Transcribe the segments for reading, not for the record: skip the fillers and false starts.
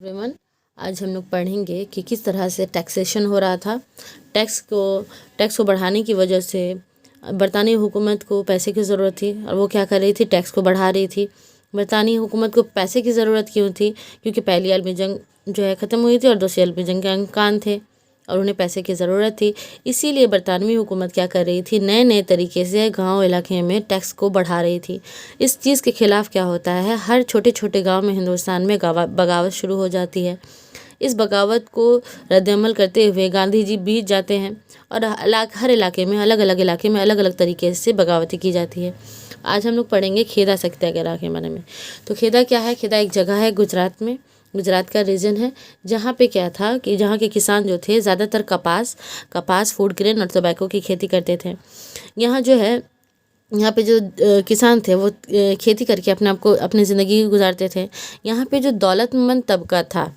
Everyone, आज हम लोग पढ़ेंगे कि किस तरह से टैक्सेशन हो रहा था। टैक्स को बढ़ाने की वजह से बरतानी हुकूमत को पैसे की ज़रूरत थी और वो क्या कर रही थी, टैक्स को बढ़ा रही थी। बरतानी हुकूमत को पैसे की ज़रूरत क्यों थी? क्योंकि पहली आलमी जंग जो है ख़त्म हुई थी और दूसरी आलमी जंग के अंकान थे और उन्हें पैसे की ज़रूरत थी। इसीलिए बरतानवी हुकूमत क्या कर रही थी, नए नए तरीके से गांव इलाके में टैक्स को बढ़ा रही थी। इस चीज़ के खिलाफ़ क्या होता है, हर छोटे छोटे गांव में हिंदुस्तान में बगावत शुरू हो जाती है। इस बगावत को रद्दअमल करते हुए गांधी जी बीत जाते हैं और हर इलाके में अलग अलग तरीके से बगावती की जाती है। आज हम लोग पढ़ेंगे खेदा सत्याग्रह के बारे में। तो खेदा क्या है? खेदा एक जगह है गुजरात में, गुजरात का रीजन है, जहाँ पे क्या था कि जहाँ के किसान जो थे ज़्यादातर कपास फूड ग्रेन और टोबैको की खेती करते थे। यहाँ जो है, यहाँ पे जो किसान थे वो खेती करके अपनी ज़िंदगी गुजारते थे। यहाँ पे जो दौलतमंद तबका था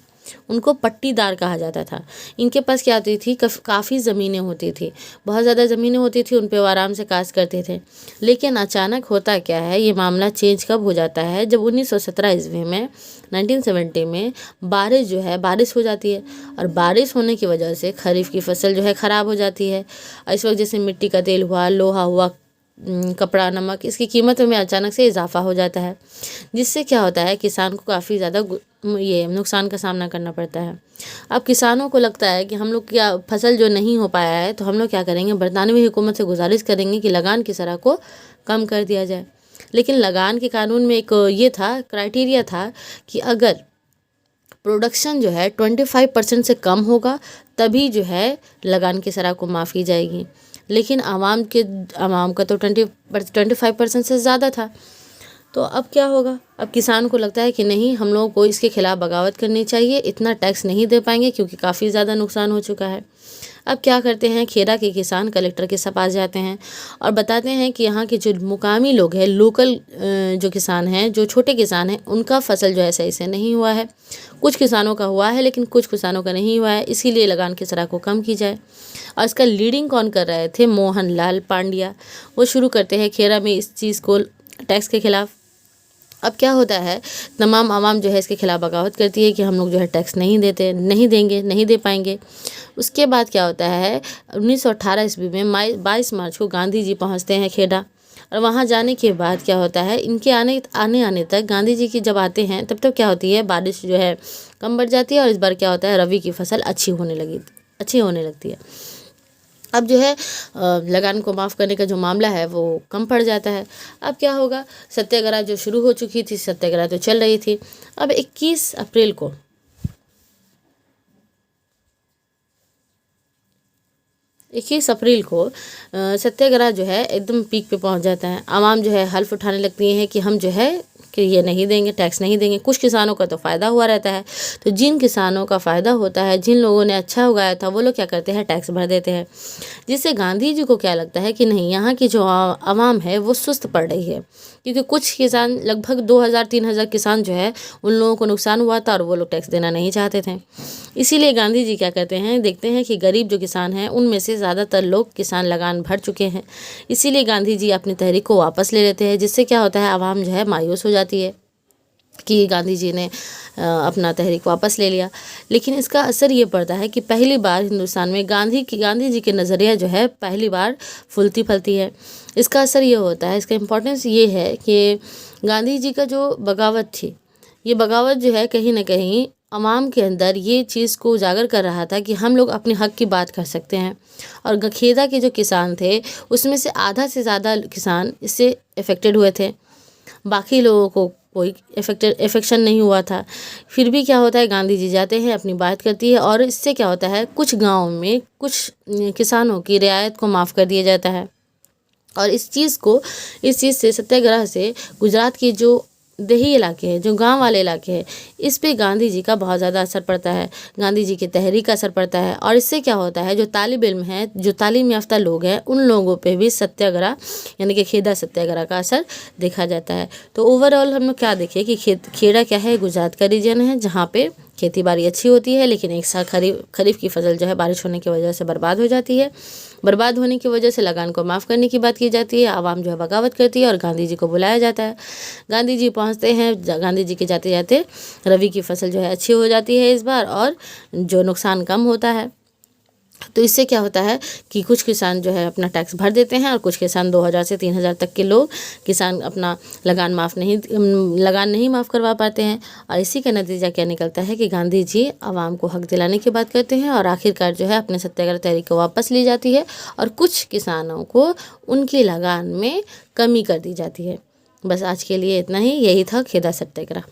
उनको पट्टीदार कहा जाता था। इनके पास क्या होती थी, काफ़ी ज़मीनें होती थी, बहुत ज़्यादा ज़मीनें होती थी, उन पे वो आराम से काज करते थे। लेकिन अचानक होता क्या है, ये मामला चेंज कब हो जाता है, जब 1917 ईस्वी में 1970 में बारिश हो जाती है और बारिश होने की वजह से खरीफ की फसल जो है ख़राब हो जाती है। और इस वक्त जैसे मिट्टी का तेल हुआ, लोहा हुआ, कपड़ा, नमक, इसकी कीमतों में अचानक से इजाफा हो जाता है, जिससे क्या होता है, किसान को काफ़ी ज़्यादा ये नुकसान का सामना करना पड़ता है। अब किसानों को लगता है कि हम लोग क्या फसल जो नहीं हो पाया है, तो हम लोग क्या करेंगे, बरतानवी हुकूमत से गुजारिश करेंगे कि लगान की शरह को कम कर दिया जाए। लेकिन लगान के कानून में एक ये था, क्राइटेरिया था कि अगर प्रोडक्शन जो है 25% से कम होगा तभी जो है लगान की शरह को माफ़ की जाएगी। लेकिन आवाम का तो 25% से ज़्यादा था। तो अब क्या होगा, अब किसान को लगता है कि नहीं, हम लोगों को इसके खिलाफ़ बगावत करनी चाहिए, इतना टैक्स नहीं दे पाएंगे क्योंकि काफ़ी ज़्यादा नुकसान हो चुका है। अब क्या करते हैं, खेड़ा के किसान कलेक्टर के पास जाते हैं और बताते हैं कि यहाँ के जो मुकामी लोग हैं, लोकल जो किसान हैं, जो छोटे किसान हैं, उनका फसल जो है सही से नहीं हुआ है। कुछ किसानों का हुआ है लेकिन कुछ किसानों का नहीं हुआ है, इसीलिए लगान की शरह को कम की जाए। और इसका लीडिंग कौन कर रहे थे? मोहन लाल पांड्या। वो शुरू करते हैं खेड़ा में इस चीज़ को, टैक्स के खिलाफ़। अब क्या होता है, तमाम आवाम जो है इसके खिलाफ़ बगावत करती है कि हम लोग जो है टैक्स नहीं देंगे, नहीं दे पाएंगे। उसके बाद क्या होता है, 1918 ईस्वी में 22 मार्च को गांधी जी पहुंचते हैं खेड़ा। और वहां जाने के बाद क्या होता है, इनके आने तक गांधी जी की जब आते हैं तब क्या होती है, बारिश जो है कम बढ़ जाती है और इस बार क्या होता है, रबी की फसल अच्छी होने लगती है। अब जो है लगान को माफ़ करने का जो मामला है वो कम पड़ जाता है। अब क्या होगा, सत्याग्रह जो शुरू हो चुकी थी, सत्याग्रह तो चल रही थी। अब 21 अप्रैल को सत्याग्रह जो है एकदम पीक पे पहुंच जाता है। आवाम जो है हल्फ उठाने लगती हैं कि हम जो है कि ये नहीं देंगे, टैक्स नहीं देंगे। कुछ किसानों का तो फ़ायदा हुआ रहता है, तो जिन किसानों का फ़ायदा होता है, जिन लोगों ने अच्छा उगाया था, वो लोग क्या करते हैं, टैक्स भर देते हैं। जिससे गांधी जी को क्या लगता है कि नहीं, यहाँ की जो आवाम है वो सुस्त पड़ रही है, क्योंकि कुछ किसान, लगभग 2000-3000 किसान जो है, उन लोगों को नुकसान हुआ था और वो लोग टैक्स देना नहीं चाहते थे। इसीलिए गांधी जी क्या करते हैं, देखते हैं कि गरीब जो किसान हैं उनमें से ज़्यादातर लोग किसान लगान भर चुके हैं। इसीलिए गांधी जी अपनी तहरीक को वापस ले लेते हैं, जिससे क्या होता है, आवाम जो है मायूस हो जाती है कि गांधी जी ने अपना तहरीक वापस ले लिया। लेकिन इसका असर ये पड़ता है कि पहली बार हिंदुस्तान में गांधी जी के नज़रिया जो है पहली बार फूलती फलती है। इसका असर ये होता है, इसका इम्पोर्टेंस ये है कि गांधी जी का जो बगावत थी, ये बगावत जो है कहीं ना कहीं अवाम के अंदर ये चीज़ को उजागर कर रहा था कि हम लोग अपने हक की बात कर सकते हैं। और खेदा के जो किसान थे उसमें से आधा से ज़्यादा किसान इससे इफ़ेक्टेड हुए थे, बाकी लोगों को कोई इफेक्शन नहीं हुआ था। फिर भी क्या होता है, गांधी जी जाते हैं, अपनी बात करती है और इससे क्या होता है, कुछ गाँव में कुछ किसानों की रियायत को माफ़ कर दिया जाता है। और इस चीज़ से, सत्याग्रह से गुजरात के जो देही इलाके हैं, जो गांव वाले इलाके हैं, इस पे गांधी जी का बहुत ज़्यादा असर पड़ता है, गांधी जी की तहरीक का असर पड़ता है। और इससे क्या होता है, जो तालिब इल्म हैं, जो तालीम याफ्ता लोग हैं, उन लोगों पे भी सत्याग्रह यानी कि खेदा सत्याग्रह का असर देखा जाता है। तो ओवरऑल हम लोग क्या देखें कि खेड़ा क्या है, गुजरात का रीजन है जहाँ पे खेती बाड़ी अच्छी होती है, लेकिन एक साल खरीफ की फसल जो है बारिश होने की वजह से बर्बाद हो जाती है। बर्बाद होने की वजह से लगान को माफ़ करने की बात की जाती है। आवाम जो है बगावत करती है और गांधी जी को बुलाया जाता है। गांधी जी पहुंचते हैं। गांधी जी के जाते जाते रबी की फसल जो है अच्छी हो जाती है इस बार, और जो नुकसान कम होता है। तो इससे क्या होता है कि कुछ किसान जो है अपना टैक्स भर देते हैं और कुछ किसान 2000 से 3000 तक के लोग किसान अपना लगान नहीं माफ़ करवा पाते हैं। और इसी का नतीजा क्या निकलता है कि गांधी जी आवाम को हक दिलाने की बात करते हैं और आखिरकार जो है अपने सत्याग्रह तहरीक को वापस ली जाती है और कुछ किसानों को उनकी लगान में कमी कर दी जाती है। बस आज के लिए इतना ही। यही था खेदा सत्याग्रह।